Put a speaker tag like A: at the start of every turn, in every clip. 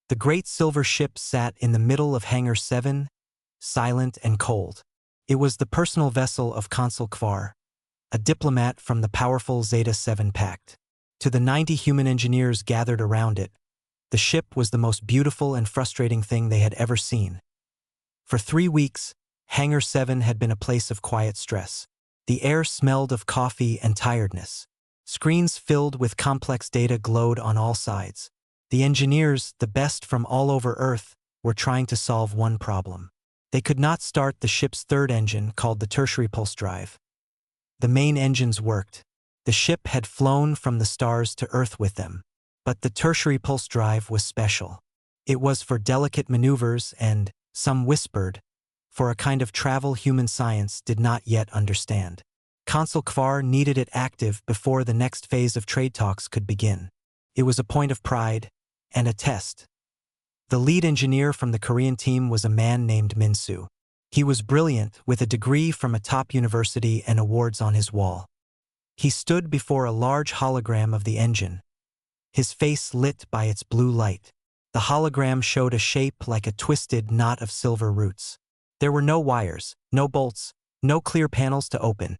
A: The great silver ship sat in the middle of Hangar 7, silent and cold. It was the personal vessel of Consul, a diplomat from the powerful Zeta-7 Pact. To the 90 human engineers gathered around it, the ship was the most beautiful and frustrating thing they had ever seen. For 3 weeks, Hangar 7 had been a place of quiet stress. The air smelled of coffee and tiredness. Screens filled with complex data glowed on all sides. The engineers, the best from all over Earth, were trying to solve one problem. They could not start the ship's third engine, called the tertiary pulse drive. The main engines worked. The ship had flown from the stars to Earth with them. But the tertiary pulse drive was special. It was for delicate maneuvers and, some whispered, for a kind of travel human science did not yet understand. Consul needed it active before the next phase of trade talks could begin. It was a point of pride and a test. The lead engineer from the Korean team was a man named Min-soo. He was brilliant, with a degree from a top university and awards on his wall. He stood before a large hologram of the engine, his face lit by its blue light. The hologram showed a shape like a twisted knot of silver roots. There were no wires, no bolts, no clear panels to open.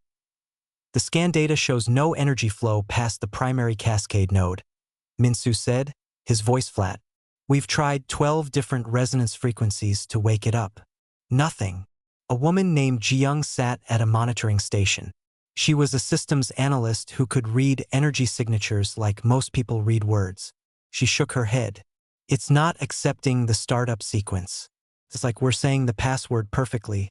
A: The scan data shows no energy flow past the primary cascade node, Min-soo said, his voice flat. We've tried 12 different resonance frequencies to wake it up. Nothing. A woman named Ji-young sat at a monitoring station. She was a systems analyst who could read energy signatures like most people read words. She shook her head. It's not accepting the startup sequence. It's like we're saying the password perfectly,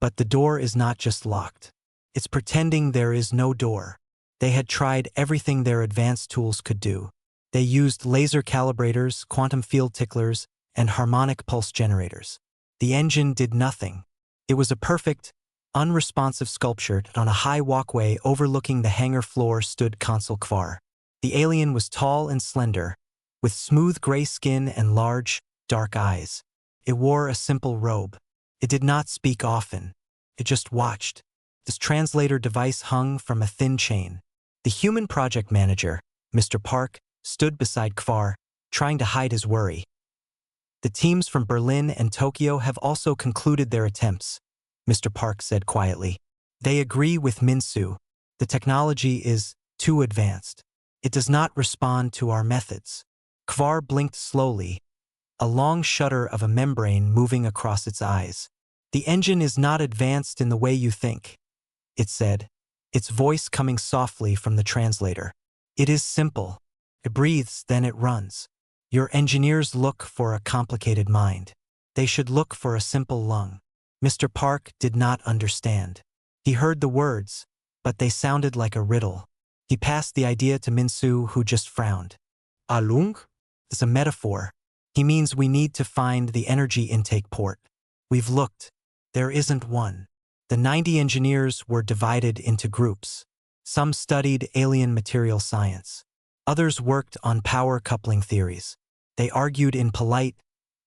A: but the door is not just locked. It's pretending there is no door. They had tried everything their advanced tools could do. They used laser calibrators, quantum field ticklers, and harmonic pulse generators. The engine did nothing. It was a perfect, unresponsive sculpture. On a high walkway overlooking the hangar floor stood Consul. The alien was tall and slender, with smooth gray skin and large, dark eyes. It wore a simple robe. It did not speak often. It just watched. This translator device hung from a thin chain. The human project manager, Mr. Park, stood beside Kvar, trying to hide his worry. The teams from Berlin and Tokyo have also concluded their attempts, Mr. Park said quietly. They agree with Min-soo. The technology is too advanced. It does not respond to our methods. Kvar blinked slowly, a long shudder of a membrane moving across its eyes. The engine is not advanced in the way you think, it said, its voice coming softly from the translator. It is simple. It breathes, then it runs. Your engineers look for a complicated mind. They should look for a simple lung. Mr. Park did not understand. He heard the words, but they sounded like a riddle. He passed the idea to Min-soo, who just frowned. A lung? It's a metaphor. He means we need to find the energy intake port. We've looked. There isn't one. The 90 engineers were divided into groups. Some studied alien material science. Others worked on power coupling theories. They argued in polite,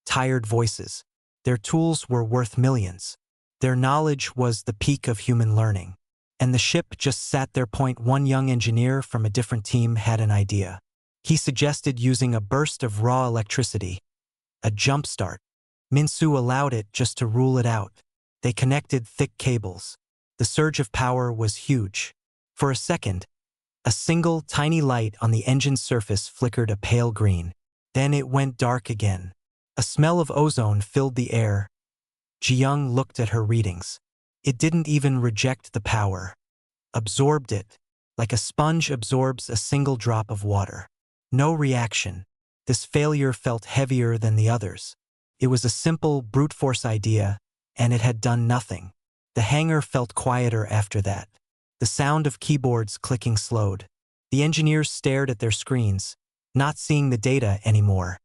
A: tired voices. Their tools were worth millions. Their knowledge was the peak of human learning. And the ship just sat there. One young engineer from a different team had an idea. He suggested using a burst of raw electricity, a jump start. Min-soo allowed it just to rule it out. They connected thick cables. The surge of power was huge. For a second, a single tiny light on the engine's surface flickered a pale green. Then it went dark again. A smell of ozone filled the air. Ji-young looked at her readings. It didn't even reject the power. Absorbed it, like a sponge absorbs a single drop of water. No reaction. This failure felt heavier than the others. It was a simple, brute force idea, and it had done nothing. The hangar felt quieter after that. The sound of keyboards clicking slowed. The engineers stared at their screens, not seeing the data anymore.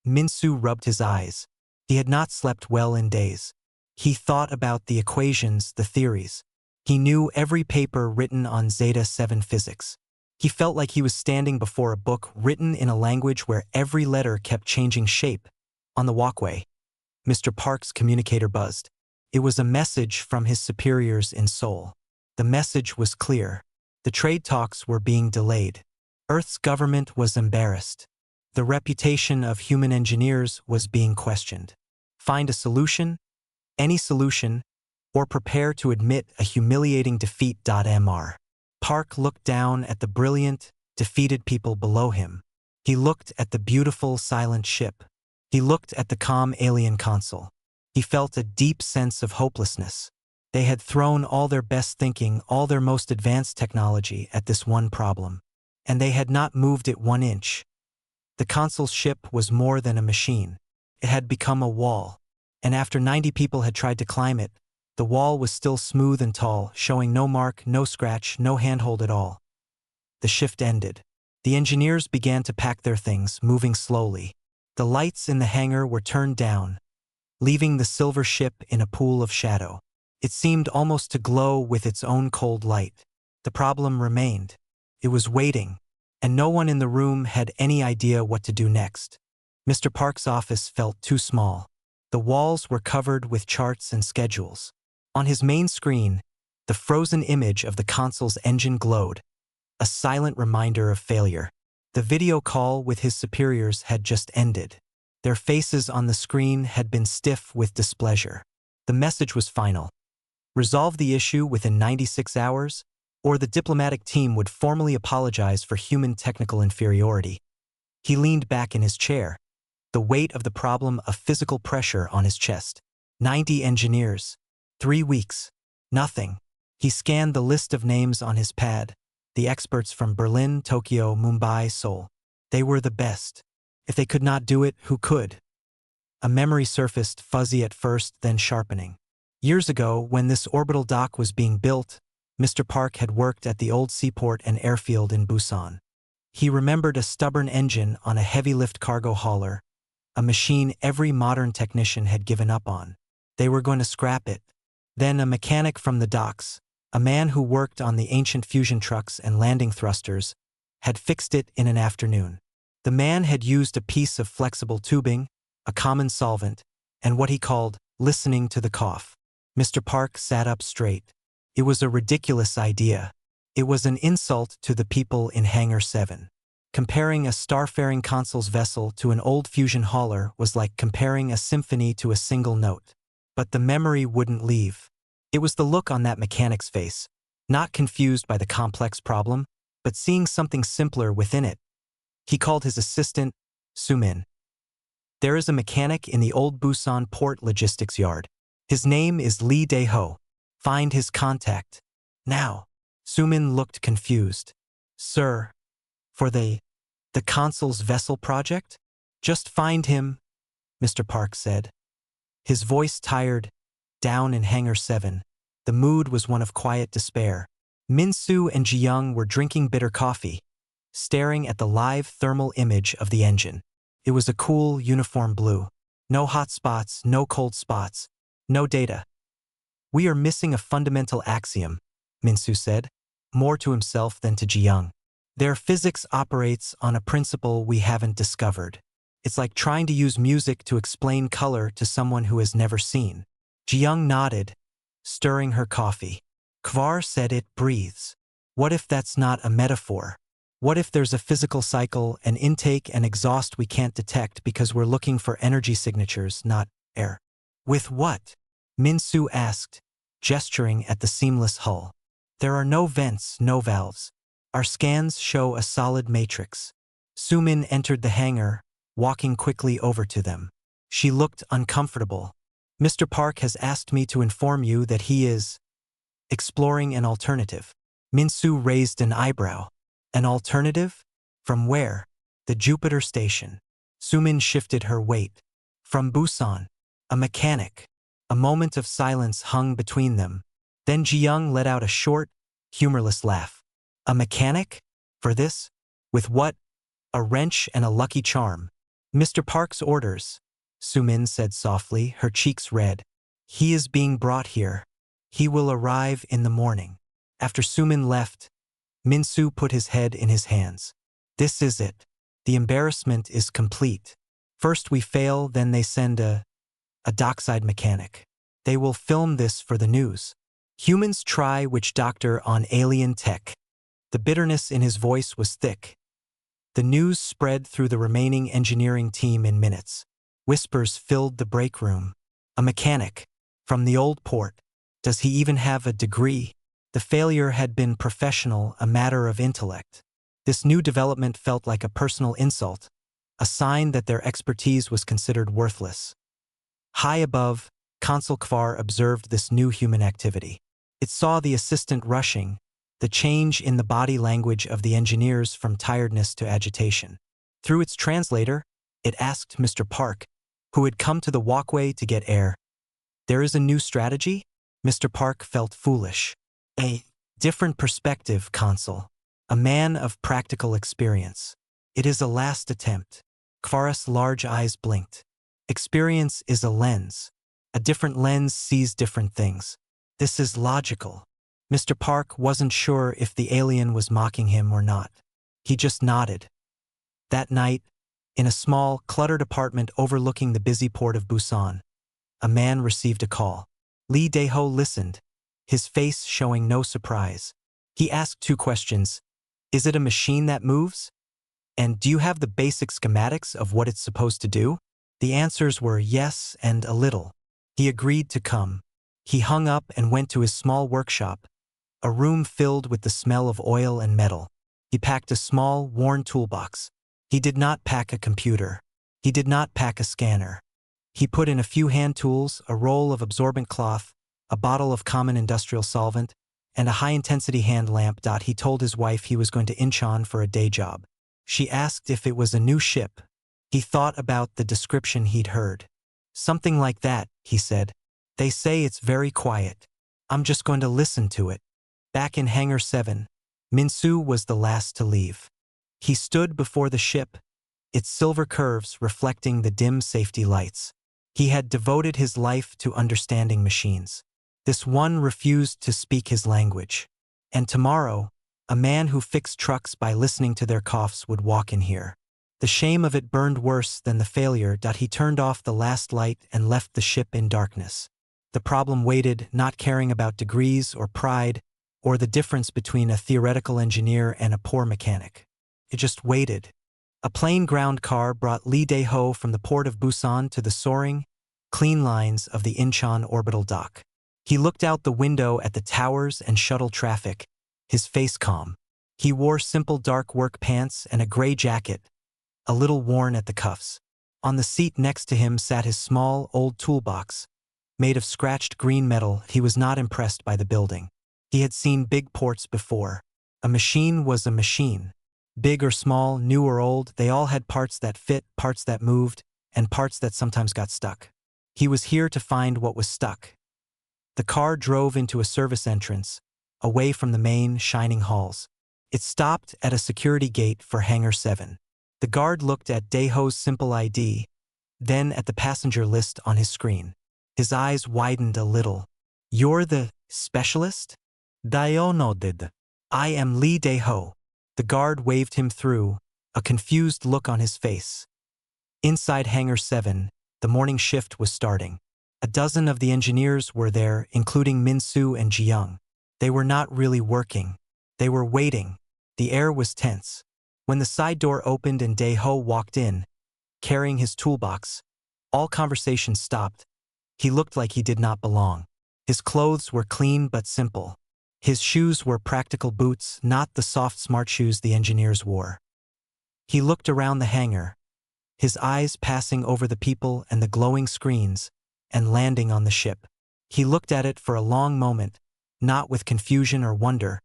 A: Min-soo rubbed his eyes. He had not slept well in days. He thought about the equations, the theories. He knew every paper written on Zeta-7 physics. He felt like he was standing before a book written in a language where every letter kept changing shape. On the walkway, Mr. Park's communicator buzzed. It was a message from his superiors in Seoul. The message was clear. The trade talks were being delayed. Earth's government was embarrassed. The reputation of human engineers was being questioned. Find a solution, any solution, or prepare to admit a humiliating defeat. Mr. Park looked down at the brilliant, defeated people below him. He looked at the beautiful, silent ship. He looked at the calm alien Consul. He felt a deep sense of hopelessness. They had thrown all their best thinking, all their most advanced technology at this one problem, and they had not moved it 1 inch. The Consul's ship was more than a machine. It had become a wall, and after 90 people had tried to climb it, the wall was still smooth and tall, showing no mark, no scratch, no handhold at all. The shift ended. The engineers began to pack their things, moving slowly. The lights in the hangar were turned down, leaving the silver ship in a pool of shadow. It seemed almost to glow with its own cold light. The problem remained. It was waiting, and no one in the room had any idea what to do next. Mr. Park's office felt too small. The walls were covered with charts and schedules. On his main screen, the frozen image of the Consul's engine glowed, a silent reminder of failure. The video call with his superiors had just ended. Their faces on the screen had been stiff with displeasure. The message was final. Resolve the issue within 96 hours, or the diplomatic team would formally apologize for human technical inferiority. He leaned back in his chair, the weight of the problem a physical pressure on his chest. 90 engineers. 3 weeks. Nothing. He scanned the list of names on his pad. The experts from Berlin, Tokyo, Mumbai, Seoul. They were the best. If they could not do it, who could? A memory surfaced, fuzzy at first, then sharpening. Years ago, when this orbital dock was being built, Mr. Park had worked at the old seaport and airfield in Busan. He remembered a stubborn engine on a heavy-lift cargo hauler, a machine every modern technician had given up on. They were going to scrap it. Then a mechanic from the docks, a man who worked on the ancient fusion trucks and landing thrusters, had fixed it in an afternoon. The man had used a piece of flexible tubing, a common solvent, and what he called listening to the cough. Mr. Park sat up straight. It was a ridiculous idea. It was an insult to the people in Hangar 7. Comparing a starfaring Consul's vessel to an old fusion hauler was like comparing a symphony to a single note. But the memory wouldn't leave. It was the look on that mechanic's face, not confused by the complex problem, but seeing something simpler within it. He called his assistant, Sumin. There is a mechanic in the old Busan port logistics yard. His name is Lee Dae-ho. Find his contact. Now. Sumin looked confused. Sir, for the Consul's vessel project? Just find him, Mr. Park said. His voice tired, down in Hangar 7. The mood was one of quiet despair. Min-soo and Ji-young were drinking bitter coffee, staring at the live thermal image of the engine. It was a cool, uniform blue. No hot spots, no cold spots, no data. We are missing a fundamental axiom, Min-soo said, more to himself than to Ji-young. Their physics operates on a principle we haven't discovered. It's like trying to use music to explain color to someone who has never seen. Ji-young nodded, stirring her coffee. Kvar said it breathes. What if that's not a metaphor? What if there's a physical cycle, an intake and exhaust we can't detect because we're looking for energy signatures, not air? With what? Min-soo asked, gesturing at the seamless hull. There are no vents, no valves. Our scans show a solid matrix. Sumin entered the hangar, walking quickly over to them. She looked uncomfortable. Mr. Park has asked me to inform you that he is exploring an alternative. Min-soo raised an eyebrow. An alternative? From where? The Jupiter station. Sumin shifted her weight. From Busan. A mechanic. A moment of silence hung between them. Then Ji-young let out a short, humorless laugh. A mechanic? For this? With what? A wrench and a lucky charm. Mr. Park's orders, Sumin said softly, her cheeks red. He is being brought here. He will arrive in the morning. After Sumin left, Min-soo put his head in his hands. This is it. The embarrassment is complete. First we fail, then they send a dockside mechanic. They will film this for the news. Humans try witch doctor on alien tech. The bitterness in his voice was thick. The news spread through the remaining engineering team in minutes. Whispers filled the break room. A mechanic. From the old port. Does he even have a degree? The failure had been professional, a matter of intellect. This new development felt like a personal insult, a sign that their expertise was considered worthless. High above, Consul observed this new human activity. It saw the assistant rushing, the change in the body language of the engineers from tiredness to agitation. Through its translator, it asked Mr. Park, who had come to the walkway to get air. "There is a new strategy?" Mr. Park felt foolish. "A different perspective, Consul. A man of practical experience. It is a last attempt." Kvar's large eyes blinked. "Experience is a lens. A different lens sees different things. This is logical." Mr. Park wasn't sure if the alien was mocking him or not. He just nodded. That night, in a small, cluttered apartment overlooking the busy port of Busan, a man received a call. Lee Dae-ho listened, his face showing no surprise. He asked 2 questions. "Is it a machine that moves? And do you have the basic schematics of what it's supposed to do?" The answers were yes and a little. He agreed to come. He hung up and went to his small workshop, a room filled with the smell of oil and metal. He packed a small, worn toolbox. He did not pack a computer. He did not pack a scanner. He put in a few hand tools, a roll of absorbent cloth, a bottle of common industrial solvent, and a high-intensity hand lamp. He told his wife he was going to Incheon for a day job. She asked if it was a new ship. He thought about the description he'd heard. "Something like that," he said. "They say it's very quiet. I'm just going to listen to it." Back in Hangar 7, Min-soo was the last to leave. He stood before the ship, its silver curves reflecting the dim safety lights. He had devoted his life to understanding machines. This one refused to speak his language. And tomorrow, a man who fixed trucks by listening to their coughs would walk in here. The shame of it burned worse than the failure. He turned off the last light and left the ship in darkness. The problem waited, not caring about degrees or pride, or the difference between a theoretical engineer and a poor mechanic. It just waited. A plain ground car brought Lee Dae-ho from the port of Busan to the soaring, clean lines of the Incheon orbital dock. He looked out the window at the towers and shuttle traffic, his face calm. He wore simple dark work pants and a gray jacket, a little worn at the cuffs. On the seat next to him sat his small, old toolbox, made of scratched green metal. He was not impressed by the building. He had seen big ports before. A machine was a machine. Big or small, new or old, they all had parts that fit, parts that moved, and parts that sometimes got stuck. He was here to find what was stuck. The car drove into a service entrance, away from the main, shining halls. It stopped at a security gate for Hangar 7. The guard looked at Dae-ho's simple ID, then at the passenger list on his screen. His eyes widened a little. "You're the specialist?" Dae-ho nodded. "I am Lee Dae-ho." The guard waved him through, a confused look on his face. Inside Hangar 7, the morning shift was starting. A dozen of the engineers were there, including Min-soo and Ji-young. They were not really working. They were waiting. The air was tense. When the side door opened and Dae-ho walked in, carrying his toolbox, all conversation stopped. He looked like he did not belong. His clothes were clean but simple. His shoes were practical boots, not the soft smart shoes the engineers wore. He looked around the hangar, his eyes passing over the people and the glowing screens, and landing on the ship. He looked at it for a long moment, not with confusion or wonder,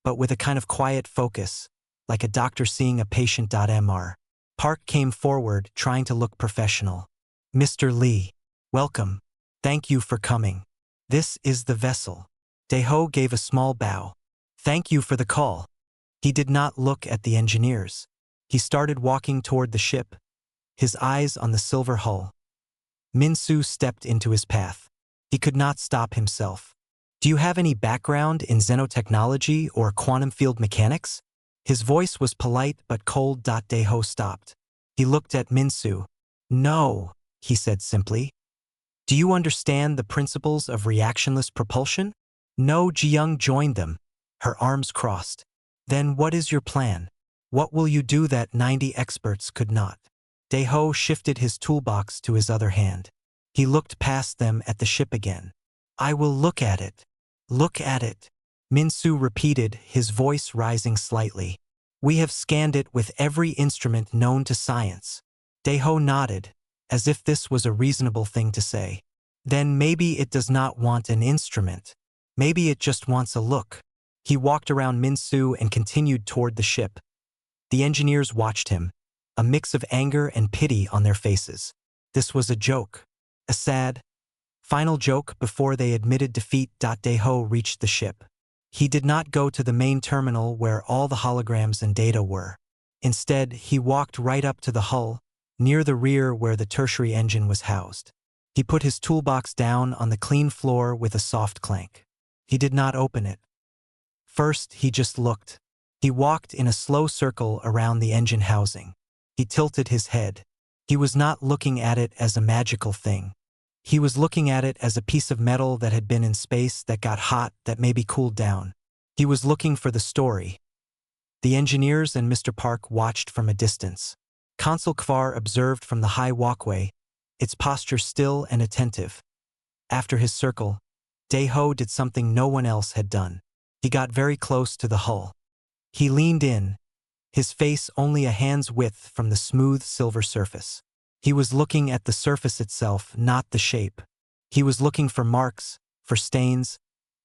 A: but with a kind of quiet focus, like a doctor seeing a patient. Mr. Park came forward, trying to look professional. "Mr. Lee, welcome. Thank you for coming. This is the vessel." Dae-ho gave a small bow. "Thank you for the call." He did not look at the engineers. He started walking toward the ship, his eyes on the silver hull. Min-soo stepped into his path. He could not stop himself. "Do you have any background in xenotechnology or quantum field mechanics?" His voice was polite but cold. Dae-ho stopped. He looked at Min-soo. "No," he said simply. "Do you understand the principles of reactionless propulsion?" "No." Ji-young joined them, her arms crossed. "Then what is your plan?" What will you do that 90 experts could not? Daeho shifted his toolbox to his other hand. He looked past them at the ship again. I will look at it. Look at it. Minsu repeated, his voice rising slightly. We have scanned it with every instrument known to science. Daeho nodded, as if this was a reasonable thing to say. Then maybe it does not want an instrument. Maybe it just wants a look. He walked around Minsu and continued toward the ship. The engineers watched him, a mix of anger and pity on their faces. This was a joke. A sad, final joke before they admitted defeat. Daeho reached the ship. He did not go to the main terminal where all the holograms and data were. Instead, he walked right up to the hull, near the rear where the tertiary engine was housed. He put his toolbox down on the clean floor with a soft clank. He did not open it. First, he just looked. He walked in a slow circle around the engine housing. He tilted his head. He was not looking at it as a magical thing. He was looking at it as a piece of metal that had been in space, that got hot, that maybe cooled down. He was looking for the story. The engineers and Mr. Park watched from a distance. Consul Kvar observed from the high walkway, its posture still and attentive. After his circle, Daeho did something no one else had done. He got very close to the hull. He leaned in, his face only a hand's width from the smooth silver surface. He was looking at the surface itself, not the shape. He was looking for marks, for stains,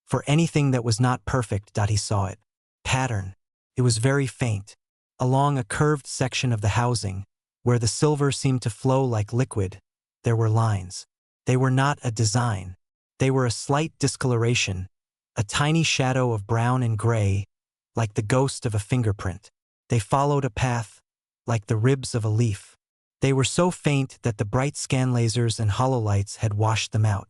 A: for anything that was not perfect. He saw it. Pattern. It was very faint. Along a curved section of the housing, where the silver seemed to flow like liquid, there were lines. They were not a design. They were a slight discoloration, a tiny shadow of brown and gray, like the ghost of a fingerprint. They followed a path, like the ribs of a leaf. They were so faint that the bright scan lasers and hololights had washed them out.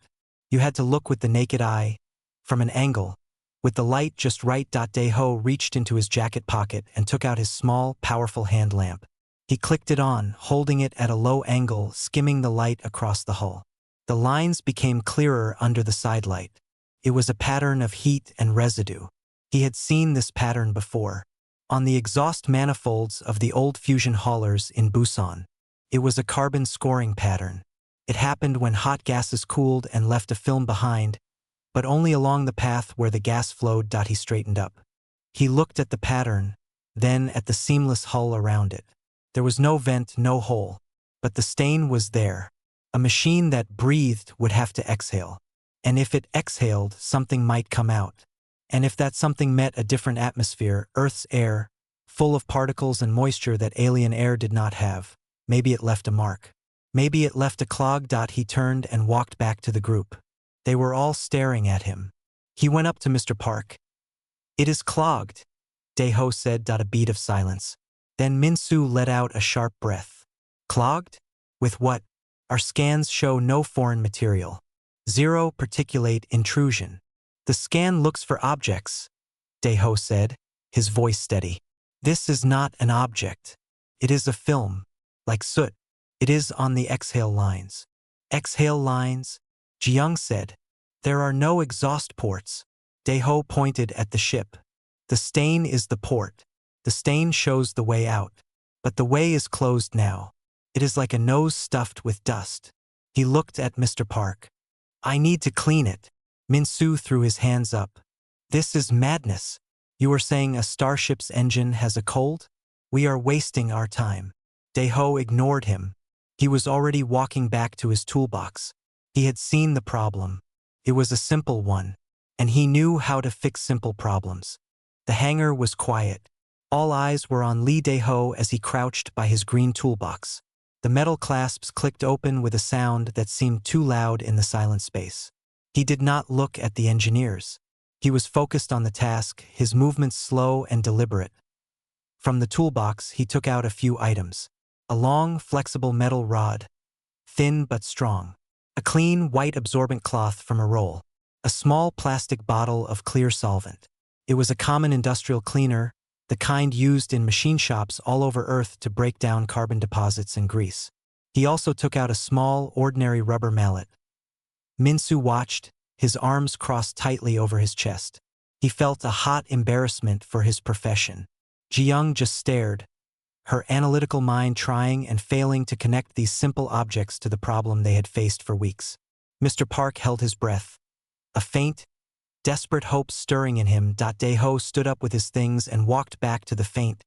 A: You had to look with the naked eye, from an angle, with the light just right. Daeho reached into his jacket pocket and took out his small, powerful hand lamp. He clicked it on, holding it at a low angle, skimming the light across the hull. The lines became clearer under the sidelight. It was a pattern of heat and residue. He had seen this pattern before. On the exhaust manifolds of the old fusion haulers in Busan. It was a carbon scoring pattern. It happened when hot gases cooled and left a film behind, but only along the path where the gas flowed. He straightened up. He looked at the pattern, then at the seamless hull around it. There was no vent, no hole, but the stain was there. A machine that breathed would have to exhale. And if it exhaled, something might come out. And if that something met a different atmosphere, Earth's air, full of particles and moisture that alien air did not have, maybe it left a mark. Maybe it left a clog. He turned and walked back to the group. They were all staring at him. He went up to Mr. Park. It is clogged, Daeho said. A beat of silence. Then Minsu let out a sharp breath. Clogged? With what? Our scans show no foreign material. Zero particulate intrusion. The scan looks for objects, Daeho said, his voice steady. This is not an object. It is a film, like soot. It is on the exhale lines. Exhale lines? Jiyoung said. There are no exhaust ports. Daeho pointed at the ship. The stain is the port. The stain shows the way out. But the way is closed now. It is like a nose stuffed with dust. He looked at Mr. Park. I need to clean it. Minsu threw his hands up. This is madness. You are saying a starship's engine has a cold? We are wasting our time. Daeho ignored him. He was already walking back to his toolbox. He had seen the problem. It was a simple one, and he knew how to fix simple problems. The hangar was quiet. All eyes were on Lee Daeho as he crouched by his green toolbox. The metal clasps clicked open with a sound that seemed too loud in the silent space. He did not look at the engineers. He was focused on the task, his movements slow and deliberate. From the toolbox, he took out a few items. A long, flexible metal rod, thin but strong. A clean, white absorbent cloth from a roll. A small plastic bottle of clear solvent. It was a common industrial cleaner, the kind used in machine shops all over Earth to break down carbon deposits and grease. He also took out a small, ordinary rubber mallet. Minsu watched, his arms crossed tightly over his chest. He felt a hot embarrassment for his profession. Jiyoung just stared, her analytical mind trying and failing to connect these simple objects to the problem they had faced for weeks. Mr. Park held his breath, a faint, desperate hope stirring in him. Dae-ho stood up with his things and walked back to the faint,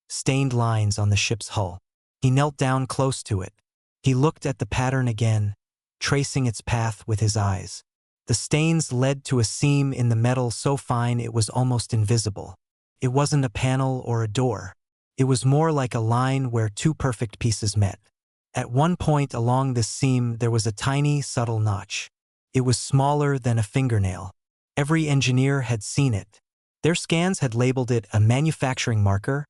A: stained lines on the ship's hull. He knelt down close to it. He looked at the pattern again, tracing its path with his eyes. The stains led to a seam in the metal so fine it was almost invisible. It wasn't a panel or a door. It was more like a line where two perfect pieces met. At one point along this seam there was a tiny, subtle notch. It was smaller than a fingernail. Every engineer had seen it. Their scans had labeled it a manufacturing marker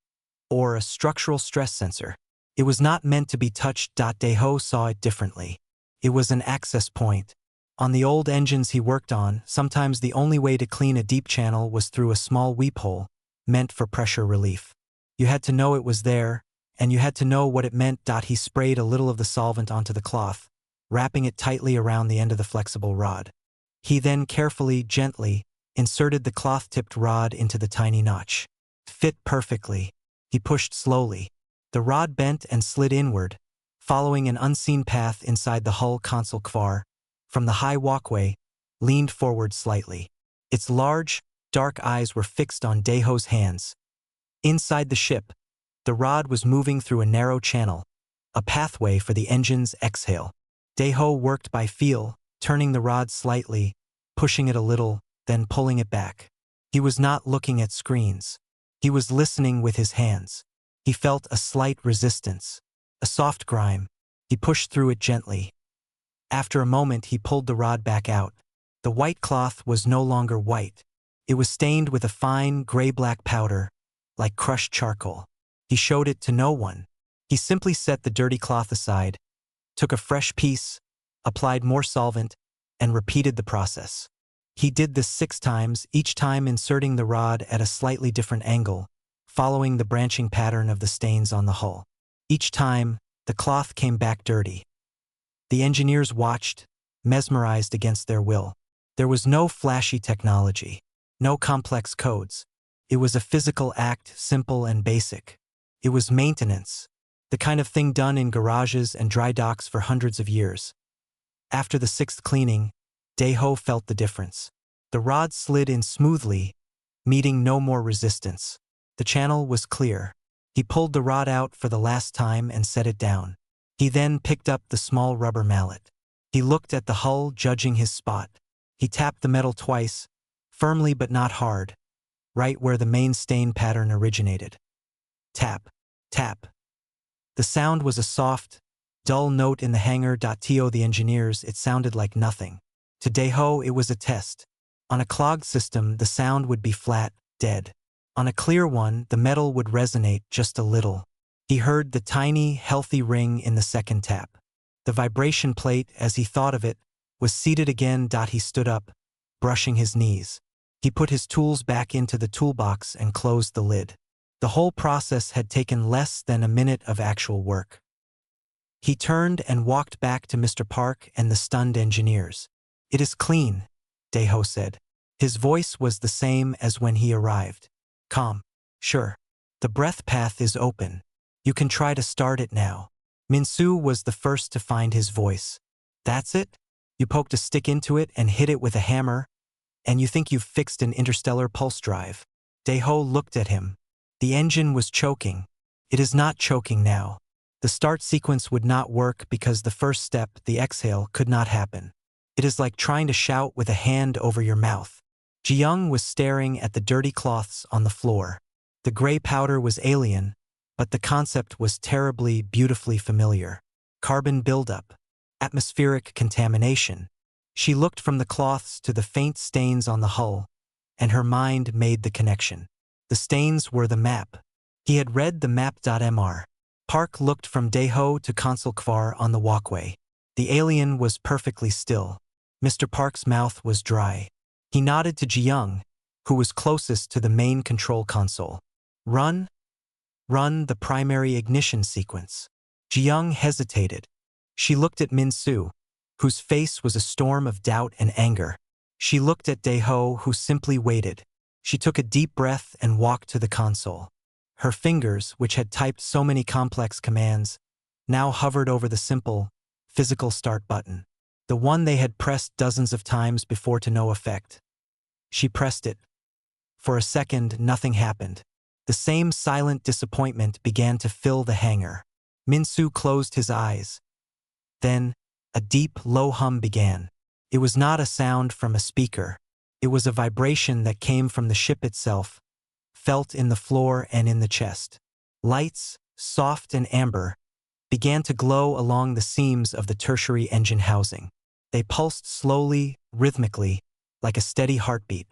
A: or a structural stress sensor. It was not meant to be touched. Dae-ho saw it differently. It was an access point. On the old engines he worked on, sometimes the only way to clean a deep channel was through a small weep hole, meant for pressure relief. You had to know it was there, and you had to know what it meant. He sprayed a little of the solvent onto the cloth, wrapping it tightly around the end of the flexible rod. He then carefully, gently, inserted the cloth-tipped rod into the tiny notch. Fit perfectly. He pushed slowly. The rod bent and slid inward, following an unseen path inside the hull. Consul Kvar, from the high walkway, leaned forward slightly. Its large, dark eyes were fixed on Dae-ho's hands. Inside the ship, the rod was moving through a narrow channel, a pathway for the engine's exhale. Dae-ho worked by feel, turning the rod slightly, pushing it a little, then pulling it back. He was not looking at screens. He was listening with his hands. He felt a slight resistance, a soft grime. He pushed through it gently. After a moment he pulled the rod back out. The white cloth was no longer white. It was stained with a fine, gray-black powder, like crushed charcoal. He showed it to no one. He simply set the dirty cloth aside, took a fresh piece, applied more solvent, and repeated the process. He did this 6 times, each time inserting the rod at a slightly different angle, following the branching pattern of the stains on the hull. Each time, the cloth came back dirty. The engineers watched, mesmerized against their will. There was no flashy technology, no complex codes. It was a physical act, simple and basic. It was maintenance, the kind of thing done in garages and dry docks for hundreds of years. After the 6th cleaning, Dae-ho felt the difference. The rod slid in smoothly, meeting no more resistance. The channel was clear. He pulled the rod out for the last time and set it down. He then picked up the small rubber mallet. He looked at the hull, judging his spot. He tapped the metal twice, firmly but not hard, right where the main stain pattern originated. Tap, tap. The sound was a soft, dull note in the hangar. To the engineers, it sounded like nothing. To Dae-ho, it was a test. On a clogged system, the sound would be flat, dead. On a clear one, the metal would resonate just a little. He heard the tiny, healthy ring in the second tap. The vibration plate, as he thought of it, was seated again. He stood up, brushing his knees. He put his tools back into the toolbox and closed the lid. The whole process had taken less than a minute of actual work. He turned and walked back to Mr. Park and the stunned engineers. "It is clean," Dae-ho said. His voice was the same as when he arrived. Calm. "Sure. The breath path is open. You can try to start it now." Min-soo was the first to find his voice. "That's it? You poked a stick into it and hit it with a hammer, and you think you've fixed an interstellar pulse drive?" Dae-ho looked at him. The engine was choking. It is not choking now. The start sequence would not work because the first step, the exhale, could not happen. It is like trying to shout with a hand over your mouth. Ji-young was staring at the dirty cloths on the floor. The gray powder was alien, but the concept was terribly, beautifully familiar. Carbon buildup. Atmospheric contamination. She looked from the cloths to the faint stains on the hull, and her mind made the connection. The stains were the map. He had read the map.mr. Park looked from Dae-ho to Consul Kvar on the walkway. The alien was perfectly still. Mr. Park's mouth was dry. He nodded to Ji-young, who was closest to the main control console. "Run? Run the primary ignition sequence." Ji-young hesitated. She looked at Min-soo, whose face was a storm of doubt and anger. She looked at Dae-ho, who simply waited. She took a deep breath and walked to the console. Her fingers, which had typed so many complex commands, now hovered over the simple, physical start button. The one they had pressed dozens of times before to no effect. She pressed it. For a second, nothing happened. The same silent disappointment began to fill the hangar. Minsu closed his eyes. Then, a deep, low hum began. It was not a sound from a speaker. It was a vibration that came from the ship itself, felt in the floor and in the chest. Lights, soft and amber, began to glow along the seams of the tertiary engine housing. They pulsed slowly, rhythmically, like a steady heartbeat.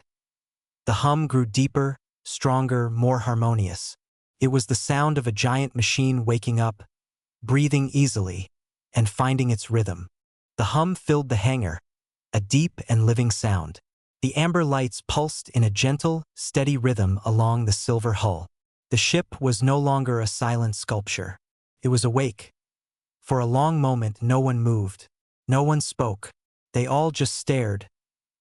A: The hum grew deeper, stronger, more harmonious. It was the sound of a giant machine waking up, breathing easily, and finding its rhythm. The hum filled the hangar, a deep and living sound. The amber lights pulsed in a gentle, steady rhythm along the silver hull. The ship was no longer a silent sculpture. It was awake. For a long moment, no one moved. No one spoke. They all just stared,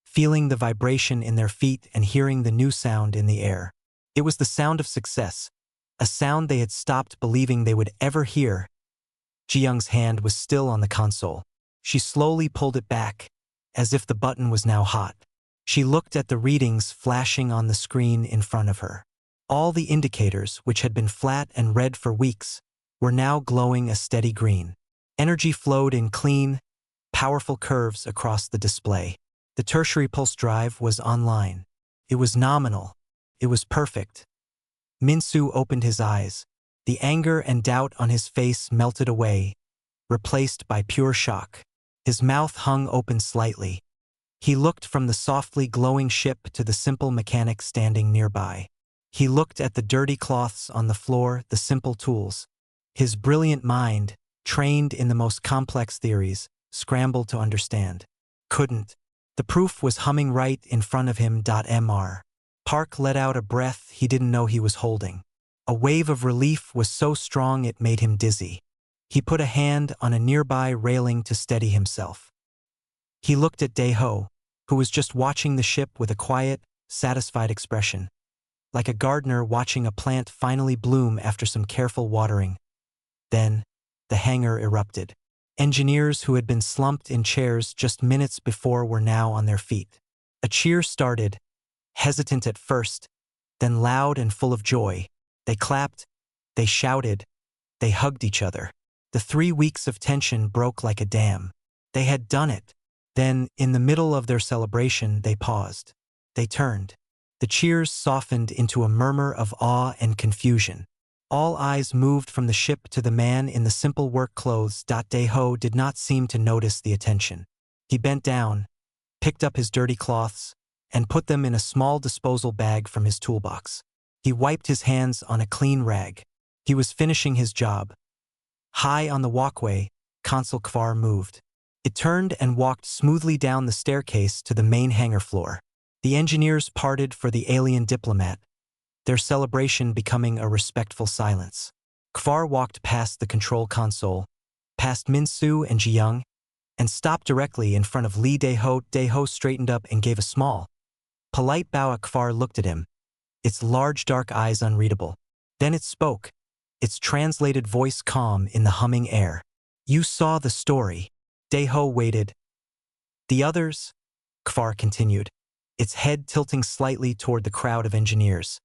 A: feeling the vibration in their feet and hearing the new sound in the air. It was the sound of success, a sound they had stopped believing they would ever hear. Ji-young's hand was still on the console. She slowly pulled it back, as if the button was now hot. She looked at the readings flashing on the screen in front of her. All the indicators, which had been flat and red for weeks, were now glowing a steady green. Energy flowed in clean, powerful curves across the display. The tertiary pulse drive was online. It was nominal. It was perfect. Minsu opened his eyes. The anger and doubt on his face melted away, replaced by pure shock. His mouth hung open slightly. He looked from the softly glowing ship to the simple mechanic standing nearby. He looked at the dirty cloths on the floor, the simple tools. His brilliant mind, trained in the most complex theories, scrambled to understand. Couldn't. The proof was humming right in front of him. Mr. Park let out a breath he didn't know he was holding. A wave of relief was so strong it made him dizzy. He put a hand on a nearby railing to steady himself. He looked at Dae-ho, who was just watching the ship with a quiet, satisfied expression, like a gardener watching a plant finally bloom after some careful watering. Then, the hangar erupted. Engineers who had been slumped in chairs just minutes before were now on their feet. A cheer started, hesitant at first, then loud and full of joy. They clapped, they shouted, they hugged each other. The 3 weeks of tension broke like a dam. They had done it. Then, in the middle of their celebration, they paused. They turned. The cheers softened into a murmur of awe and confusion. All eyes moved from the ship to the man in the simple work clothes. Dae-ho did not seem to notice the attention. He bent down, picked up his dirty cloths, and put them in a small disposal bag from his toolbox. He wiped his hands on a clean rag. He was finishing his job. High on the walkway, Consul Kvar moved. It turned and walked smoothly down the staircase to the main hangar floor. The engineers parted for the alien diplomat, their celebration becoming a respectful silence. Kvar walked past the control console, past Minsu and Ji-young, and stopped directly in front of Lee Dae-ho. Dae-ho straightened up and gave a small, polite bow. Kvar looked at him, its large dark eyes unreadable. Then it spoke, its translated voice calm in the humming air. "You saw the story." Dae-ho waited. "The others?" Kvar continued, its head tilting slightly toward the crowd of engineers.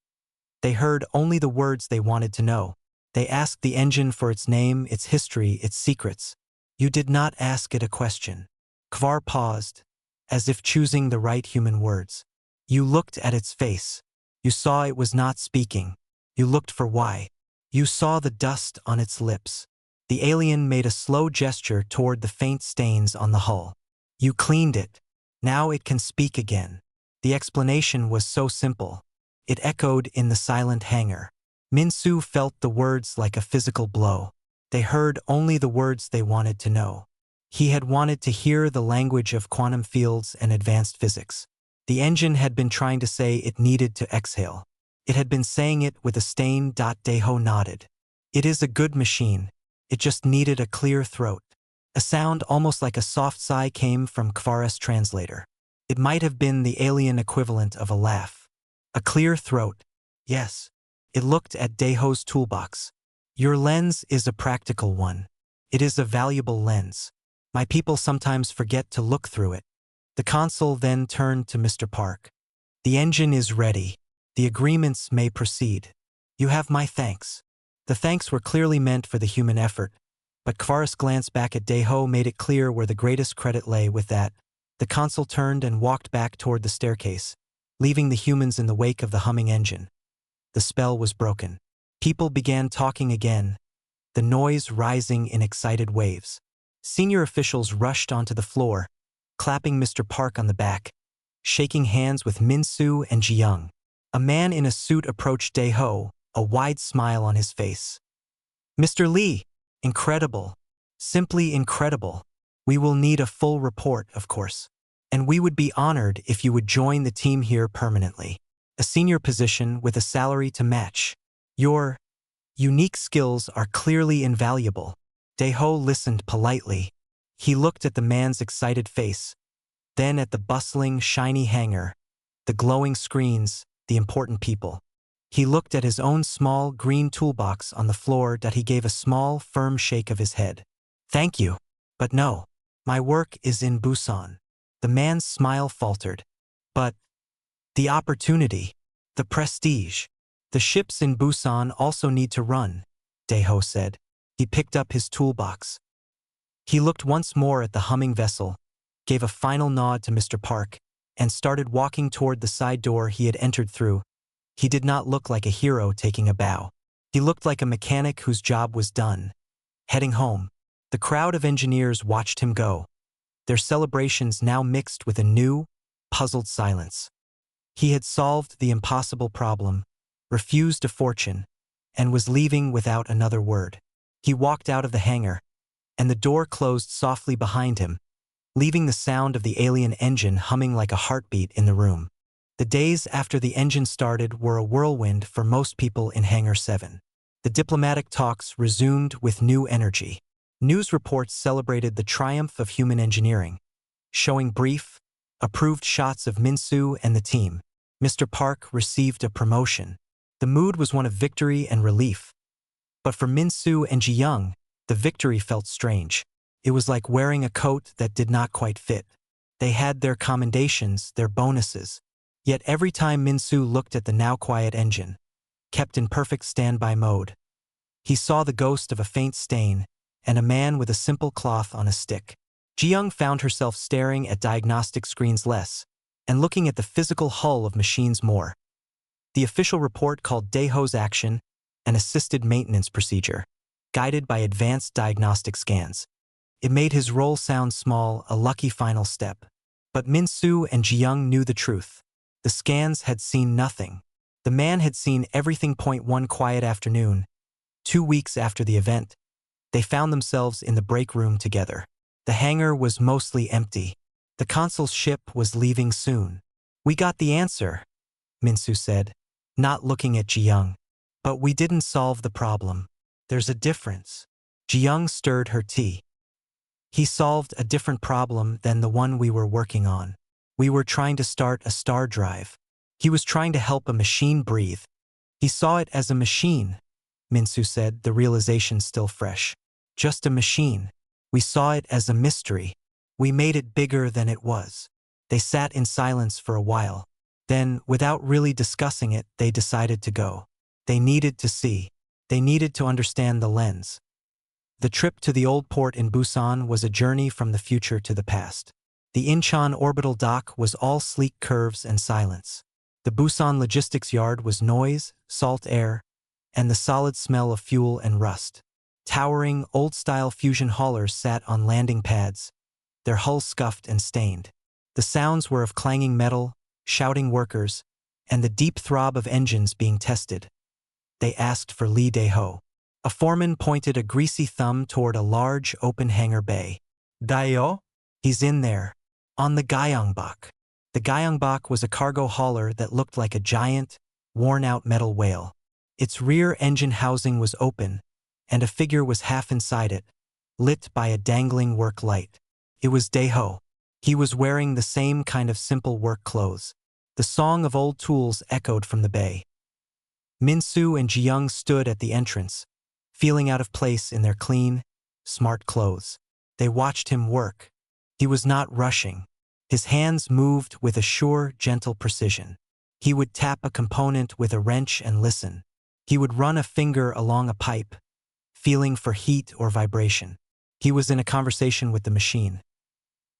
A: "They heard only the words they wanted to know. They asked the engine for its name, its history, its secrets. You did not ask it a question." Kvar paused, as if choosing the right human words. "You looked at its face. You saw it was not speaking. You looked for why. You saw the dust on its lips." The alien made a slow gesture toward the faint stains on the hull. "You cleaned it. Now it can speak again." The explanation was so simple. It echoed in the silent hangar. Minsu felt the words like a physical blow. They heard only the words they wanted to know. He had wanted to hear the language of quantum fields and advanced physics. The engine had been trying to say it needed to exhale. It had been saying it with a stain. Dae-ho nodded. "It is a good machine. It just needed a clear throat." A sound almost like a soft sigh came from Kvar's translator. It might have been the alien equivalent of a laugh. A clear throat. Yes. It looked at Daeho's toolbox. Your lens is a practical one. It is a valuable lens. My people sometimes forget to look through it. The consul then turned to Mr. Park. The engine is ready. The agreements may proceed. You have my thanks. The thanks were clearly meant for the human effort, but Kvaris' glance back at Daeho made it clear where the greatest credit lay. With that, the consul turned and walked back toward the staircase, leaving the humans in the wake of the humming engine. The spell was broken. People began talking again, the noise rising in excited waves. Senior officials rushed onto the floor, clapping Mr. Park on the back, shaking hands with Min-Soo and Ji-young. A man in a suit approached Daeho, a wide smile on his face. Mr. Lee, incredible. Simply incredible. We will need a full report, of course. And we would be honored if you would join the team here permanently. A senior position with a salary to match. Your unique skills are clearly invaluable. Daeho listened politely. He looked at the man's excited face, then at the bustling, shiny hangar, the glowing screens, the important people. He looked at his own small, green toolbox on the floor that he gave a small, firm shake of his head. Thank you, but no. My work is in Busan. The man's smile faltered. But the opportunity, the prestige. The ships in Busan also need to run, Daeho said. He picked up his toolbox. He looked once more at the humming vessel, gave a final nod to Mr. Park, and started walking toward the side door he had entered through. He did not look like a hero taking a bow. He looked like a mechanic whose job was done. Heading home, the crowd of engineers watched him go, their celebrations now mixed with a new, puzzled silence. He had solved the impossible problem, refused a fortune, and was leaving without another word. He walked out of the hangar, and the door closed softly behind him, leaving the sound of the alien engine humming like a heartbeat in the room. The days after the engine started were a whirlwind for most people in Hangar 7. The diplomatic talks resumed with new energy. News reports celebrated the triumph of human engineering, showing brief, approved shots of Min-Soo and the team. Mr. Park received a promotion. The mood was one of victory and relief. But for Min-Soo and Ji-young, the victory felt strange. It was like wearing a coat that did not quite fit. They had their commendations, their bonuses. Yet every time Min-Soo looked at the now quiet engine, kept in perfect standby mode, he saw the ghost of a faint stain and a man with a simple cloth on a stick. Ji-young found herself staring at diagnostic screens less and looking at the physical hull of machines more. The official report called Daeho's action an assisted maintenance procedure, guided by advanced diagnostic scans. It made his role sound small, a lucky final step. But Min-Soo and Ji-young knew the truth. The scans had seen nothing. The man had seen everything. One quiet afternoon, 2 weeks after the event, they found themselves in the break room together. The hangar was mostly empty. The consul's ship was leaving soon. We got the answer, Min-Soo said, not looking at Ji-young. But we didn't solve the problem. There's a difference. Ji-young stirred her tea. He solved a different problem than the one we were working on. We were trying to start a star drive. He was trying to help a machine breathe. He saw it as a machine, Min-Soo said, the realization still fresh. Just a machine. We saw it as a mystery. We made it bigger than it was. They sat in silence for a while. Then, without really discussing it, they decided to go. They needed to see. They needed to understand the lens. The trip to the old port in Busan was a journey from the future to the past. The Incheon orbital dock was all sleek curves and silence. The Busan logistics yard was noise, salt air, and the solid smell of fuel and rust. Towering, old-style fusion haulers sat on landing pads, their hulls scuffed and stained. The sounds were of clanging metal, shouting workers, and the deep throb of engines being tested. They asked for Lee Daeho. A foreman pointed a greasy thumb toward a large, open hangar bay. Daeho? He's in there, on the Gyeongbok. The Gyeongbok was a cargo hauler that looked like a giant, worn-out metal whale. Its rear engine housing was open, and a figure was half inside it, lit by a dangling work light. It was Daeho. He was wearing the same kind of simple work clothes. The song of old tools echoed from the bay. Minsu and Jiyoung stood at the entrance, feeling out of place in their clean, smart clothes. They watched him work. He was not rushing. His hands moved with a sure, gentle precision. He would tap a component with a wrench and listen. He would run a finger along a pipe, feeling for heat or vibration. He was in a conversation with the machine.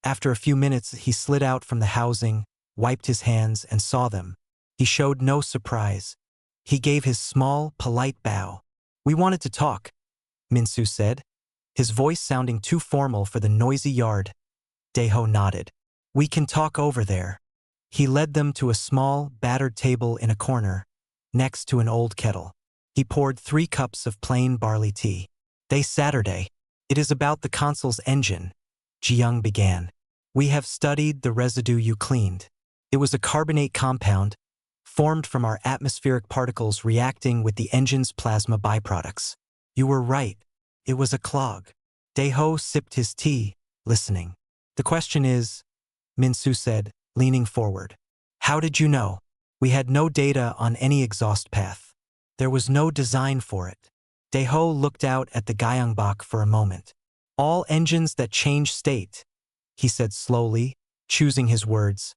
A: After a few minutes, he slid out from the housing, wiped his hands, and saw them. He showed no surprise. He gave his small, polite bow. "We wanted to talk," Minsu said, his voice sounding too formal for the noisy yard. Daeho nodded. "We can talk over there." He led them to a small, battered table in a corner, next to an old kettle. He poured 3 cups of plain barley tea. Saturday. "It is about the Consul's engine," Jiyoung began. "We have studied the residue you cleaned. It was a carbonate compound, formed from our atmospheric particles reacting with the engine's plasma byproducts. You were right. It was a clog." Daeho sipped his tea, listening. "The question is," Minsu said, leaning forward, "how did you know?" "We had no data on any exhaust path. There was no design for it." Daeho looked out at the Gyeongbok for a moment. "All engines that change state," he said slowly, choosing his words,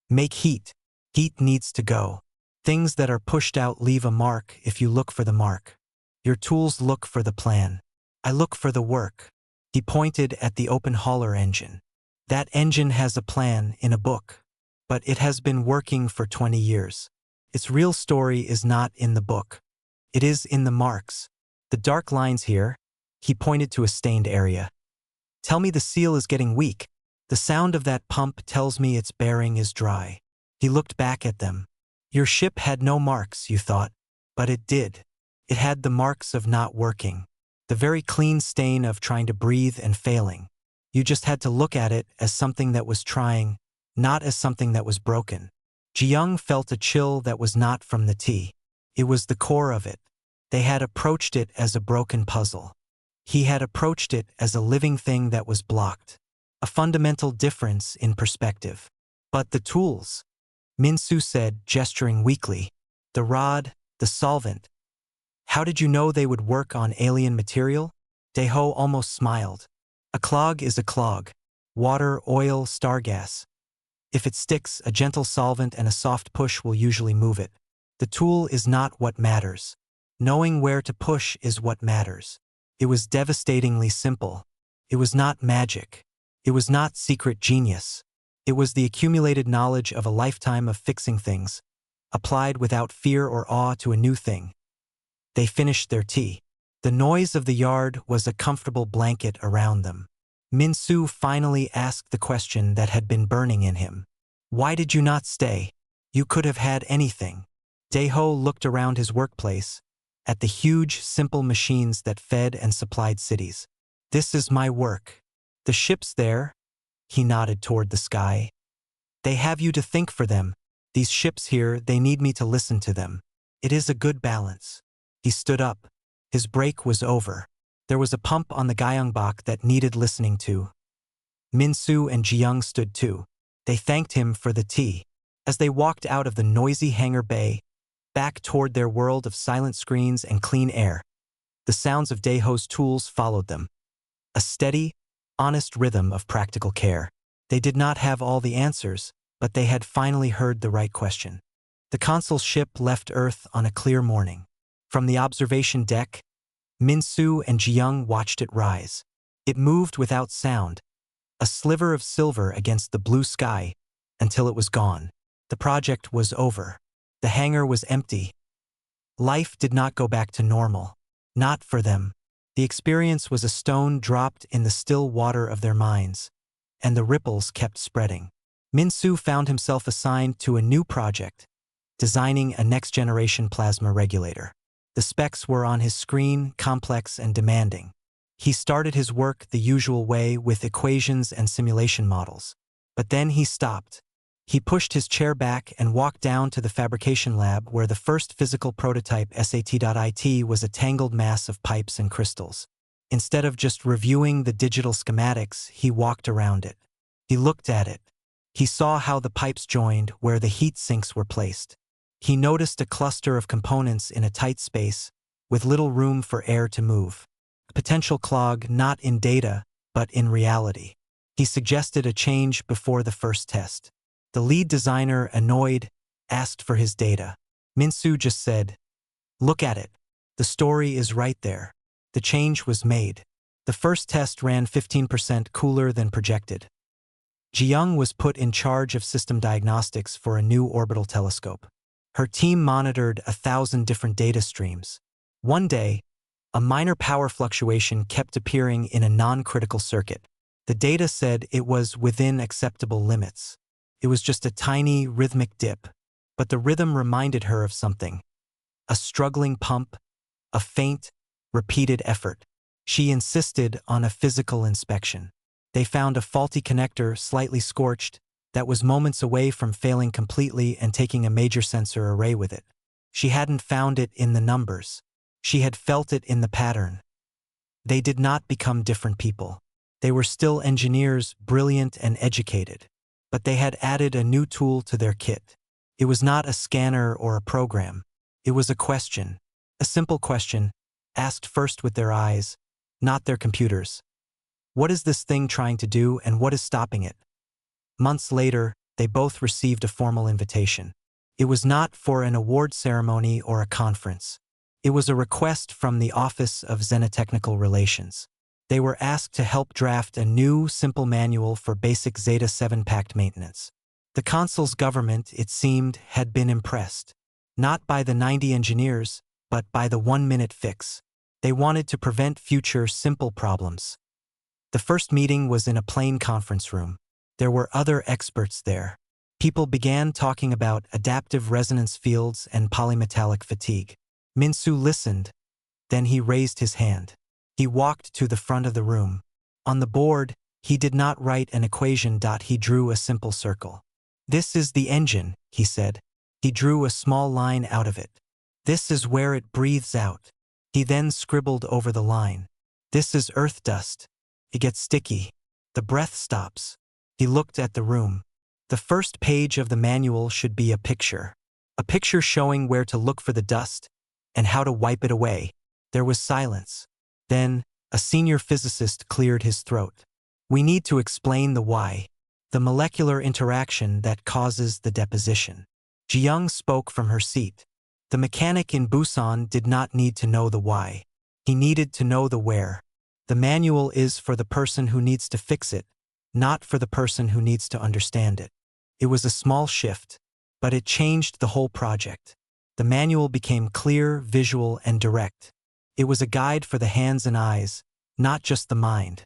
A: "make heat. Heat needs to go. Things that are pushed out leave a mark if you look for the mark. Your tools look for the plan. I look for the work." He pointed at the open hauler engine. "That engine has a plan in a book, but it has been working for 20 years. Its real story is not in the book. It is in the marks. The dark lines here," he pointed to a stained area, "tell me the seal is getting weak. The sound of that pump tells me its bearing is dry." He looked back at them. "Your ship had no marks, you thought, but it did. It had the marks of not working, the very clean stain of trying to breathe and failing. You just had to look at it as something that was trying, not as something that was broken." Jiyoung felt a chill that was not from the tea. It was the core of it. They had approached it as a broken puzzle. He had approached it as a living thing that was blocked. A fundamental difference in perspective. "But the tools," Minsu said, gesturing weakly. "The rod, the solvent. How did you know they would work on alien material?" Daeho almost smiled. "A clog is a clog. Water, oil, star gas. If it sticks, a gentle solvent and a soft push will usually move it. The tool is not what matters. Knowing where to push is what matters." It was devastatingly simple. It was not magic. It was not secret genius. It was the accumulated knowledge of a lifetime of fixing things, applied without fear or awe to a new thing. They finished their tea. The noise of the yard was a comfortable blanket around them. Minsu finally asked the question that had been burning in him. "Why did you not stay? You could have had anything." Daeho looked around his workplace, at the huge, simple machines that fed and supplied cities. "This is my work. The ships there," he nodded toward the sky. "They have you to think for them. These ships here, they need me to listen to them. It is a good balance." He stood up. His break was over. There was a pump on the Gyeongbok that needed listening to. Minsu and Jiyoung stood too. They thanked him for the tea. As they walked out of the noisy hangar bay, back toward their world of silent screens and clean air, the sounds of Daeho's tools followed them. A steady, honest rhythm of practical care. They did not have all the answers, but they had finally heard the right question. The Consul ship left Earth on a clear morning. From the observation deck, Minsu and Jiyoung watched it rise. It moved without sound, a sliver of silver against the blue sky, until it was gone. The project was over. The hangar was empty. Life did not go back to normal. Not for them. The experience was a stone dropped in the still water of their minds, and the ripples kept spreading. Minsu found himself assigned to a new project, designing a next-generation plasma regulator. The specs were on his screen, complex and demanding. He started his work the usual way with equations and simulation models. But then he stopped. He pushed his chair back and walked down to the fabrication lab where the first physical prototype SAT.IT was a tangled mass of pipes and crystals. Instead of just reviewing the digital schematics, he walked around it. He looked at it. He saw how the pipes joined, where the heat sinks were placed. He noticed a cluster of components in a tight space, with little room for air to move. A potential clog not in data, but in reality. He suggested a change before the first test. The lead designer, annoyed, asked for his data. Minsu just said, "Look at it. The story is right there." The change was made. The first test ran 15% cooler than projected. Jiyoung was put in charge of system diagnostics for a new orbital telescope. Her team monitored 1,000 different data streams. One day, a minor power fluctuation kept appearing in a non-critical circuit. The data said it was within acceptable limits. It was just a tiny, rhythmic dip, but the rhythm reminded her of something. A struggling pump, a faint, repeated effort. She insisted on a physical inspection. They found a faulty connector, slightly scorched, that was moments away from failing completely and taking a major sensor array with it. She hadn't found it in the numbers. She had felt it in the pattern. They did not become different people. They were still engineers, brilliant and educated. But they had added a new tool to their kit. It was not a scanner or a program. It was a question. A simple question, asked first with their eyes, not their computers. What is this thing trying to do and what is stopping it? Months later, they both received a formal invitation. It was not for an award ceremony or a conference. It was a request from the Office of Xenotechnical Relations. They were asked to help draft a new, simple manual for basic Zeta-7 Pact maintenance. The Consul's government, it seemed, had been impressed. Not by the 90 engineers, but by the 1-minute fix. They wanted to prevent future simple problems. The first meeting was in a plain conference room. There were other experts there. People began talking about adaptive resonance fields and polymetallic fatigue. Minsu listened, then he raised his hand. He walked to the front of the room. On the board, he did not write an equation. He drew a simple circle. "This is the engine," he said. He drew a small line out of it. "This is where it breathes out." He then scribbled over the line. "This is earth dust. It gets sticky. The breath stops." He looked at the room. The first page of the manual should be a picture. A picture showing where to look for the dust and how to wipe it away. There was silence. Then, a senior physicist cleared his throat. "We need to explain the why. The molecular interaction that causes the deposition." Jiyoung spoke from her seat. The mechanic in Busan did not need to know the why. He needed to know the where. The manual is for the person who needs to fix it, not for the person who needs to understand it. It was a small shift, but it changed the whole project. The manual became clear, visual, and direct. It was a guide for the hands and eyes, not just the mind.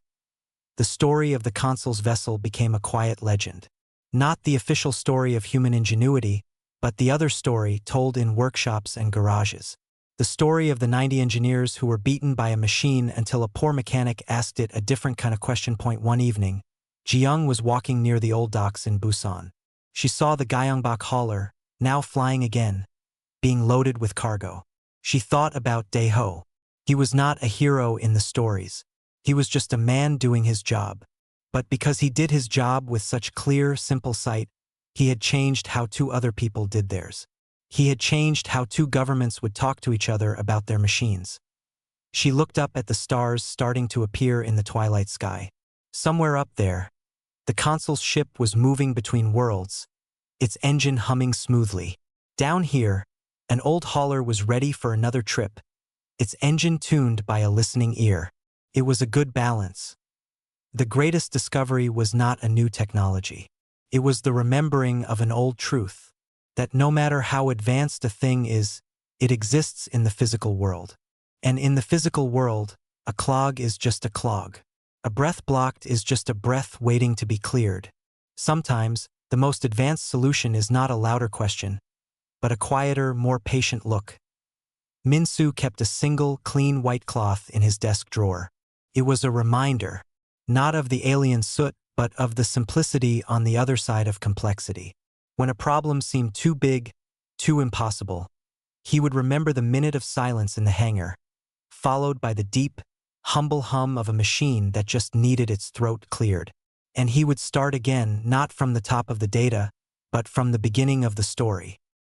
A: The story of the Consul's vessel became a quiet legend. Not the official story of human ingenuity, but the other story told in workshops and garages. The story of the 90 engineers who were beaten by a machine until a poor mechanic asked it a different kind of question. One evening, Jiyoung was walking near the old docks in Busan. She saw the Gyeongbok hauler, now flying again, being loaded with cargo. She thought about Dae-ho. He was not a hero in the stories. He was just a man doing his job. But because he did his job with such clear, simple sight, he had changed how two other people did theirs. He had changed how two governments would talk to each other about their machines. She looked up at the stars starting to appear in the twilight sky. Somewhere up there, the Consul's ship was moving between worlds, its engine humming smoothly. Down here, an old hauler was ready for another trip, its engine tuned by a listening ear. It was a good balance. The greatest discovery was not a new technology. It was the remembering of an old truth, that no matter how advanced a thing is, it exists in the physical world. And in the physical world, a clog is just a clog. A breath blocked is just a breath waiting to be cleared. Sometimes, the most advanced solution is not a louder question, but a quieter, more patient look. Minsu kept a single, clean white cloth in his desk drawer. It was a reminder, not of the alien soot, but of the simplicity on the other side of complexity. When a problem seemed too big, too impossible, he would remember the minute of silence in the hangar, followed by the deep, humble hum of a machine that just needed its throat cleared. And he would start again, not from the top of the data, but from the beginning of the story.